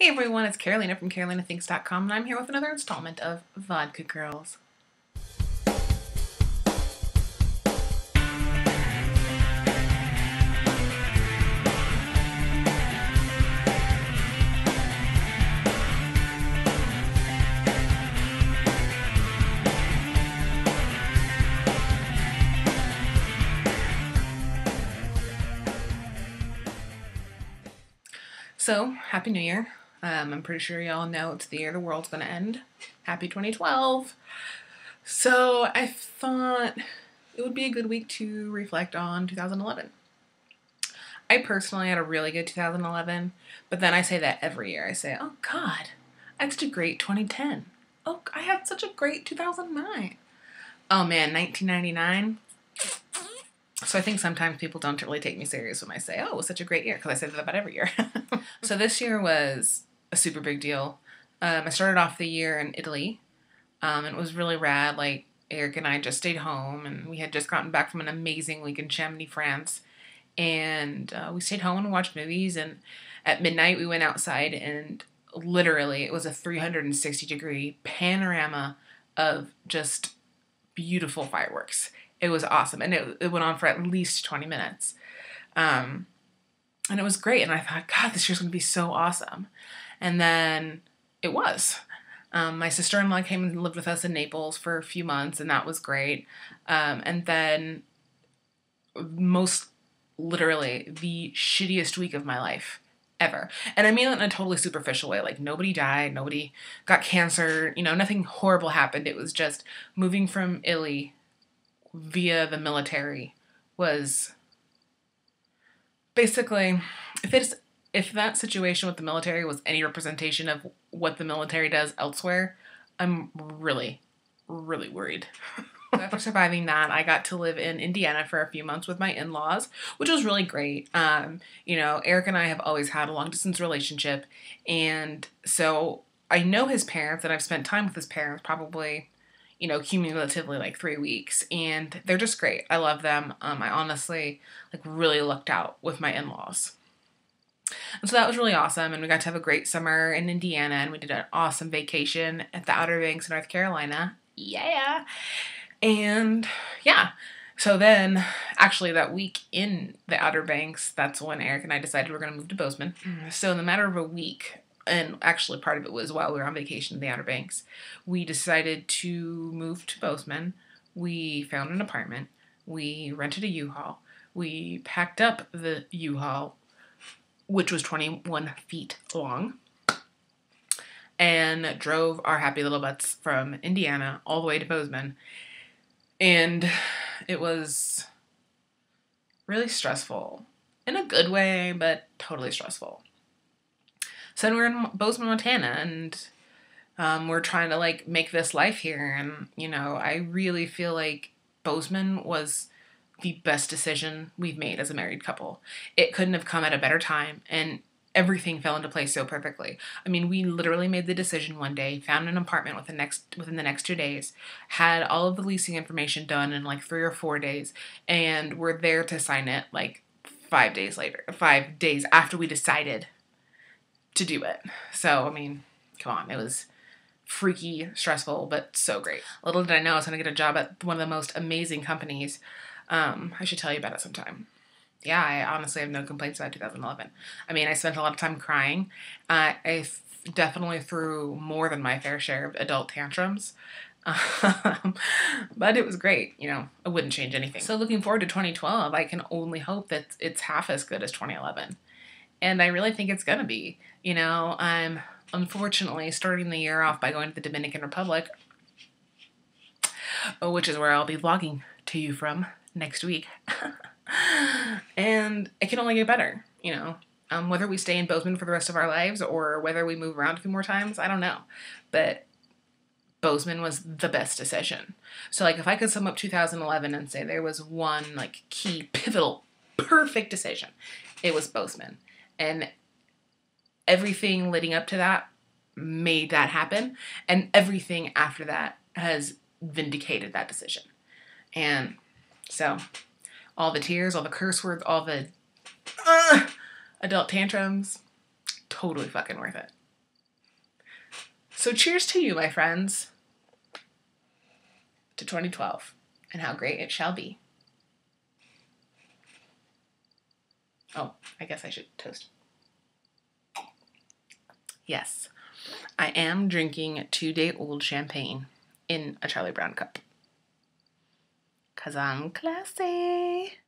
Hey everyone, it's Carolina from CarolinaThinks.com, and I'm here with another installment of Vodka Girls. So, Happy New Year. I'm pretty sure y'all know it's the year the world's going to end. Happy 2012. So, I thought it would be a good week to reflect on 2011. I personally had a really good 2011, but then I say that every year. I say, oh God, I had such a great 2010. Oh, I had such a great 2009. Oh man, 1999. So I think sometimes people don't really take me serious when I say, oh, it was such a great year, because I say that about every year. So this year was a super big deal. I started off the year in Italy, and it was really rad. Like, Eric and I just stayed home, and we had just gotten back from an amazing week in Chamonix, France. And we stayed home and watched movies, and at midnight we went outside, and literally it was a 360-degree panorama of just beautiful fireworks. It was awesome, and it went on for at least 20 minutes. And it was great, and I thought, God, this year's going to be so awesome. And then it was. My sister-in-law came and lived with us in Naples for a few months, and that was great. And then most literally the shittiest week of my life ever. And I mean it in a totally superficial way. Like, nobody died, nobody got cancer, nothing horrible happened. It was just moving from Italy via the military was basically, if that situation with the military was any representation of what the military does elsewhere, I'm really, really worried. After surviving that, I got to live in Indiana for a few months with my in-laws, which was really great. Eric and I have always had a long-distance relationship, and so I know his parents, and I've spent time with his parents probably, cumulatively like 3 weeks, and they're just great. I love them. I honestly really lucked out with my in-laws. And so that was really awesome, and we got to have a great summer in Indiana, and we did an awesome vacation at the Outer Banks in North Carolina. Yeah. And yeah, so then actually that week in the Outer Banks, that's when Eric and I decided we're going to move to Bozeman. So in the matter of a week, and actually part of it was while we were on vacation in the Outer Banks, we decided to move to Bozeman. We found an apartment. We rented a U-Haul. We packed up the U-Haul, which was 21 feet long, and drove our happy little butts from Indiana all the way to Bozeman. And it was really stressful in a good way, but totally stressful. So then we're in Bozeman, Montana, and we're trying to make this life here. And, I really feel like Bozeman was the best decision we've made as a married couple. It couldn't have come at a better time, and everything fell into place so perfectly. I mean, we literally made the decision one day, found an apartment within the next 2 days, had all of the leasing information done in 3 or 4 days, and we're there to sign it 5 days later, 5 days after we decided to do it. So, I mean, come on, it was freaky, stressful, but so great. Little did I know I was going to get a job at one of the most amazing companies. I should tell you about it sometime. Yeah, I honestly have no complaints about 2011. I mean, I spent a lot of time crying. I definitely threw more than my fair share of adult tantrums. But it was great. I wouldn't change anything. So looking forward to 2012, I can only hope that it's half as good as 2011. And I really think it's going to be. I'm unfortunately starting the year off by going to the Dominican Republic, which is where I'll be vlogging to you from next week. And it can only get better, whether we stay in Bozeman for the rest of our lives or whether we move around a few more times, I don't know. But Bozeman was the best decision. So if I could sum up 2011 and say there was one key, pivotal, perfect decision, it was Bozeman. And everything leading up to that made that happen. And everything after that has vindicated that decision. And so all the tears, all the curse words, all the adult tantrums, totally fucking worth it. So cheers to you, my friends, to 2012 and how great it shall be. Oh, I guess I should toast. Yes, I am drinking 2-day-old champagne in a Charlie Brown cup. 'Cause I'm classy.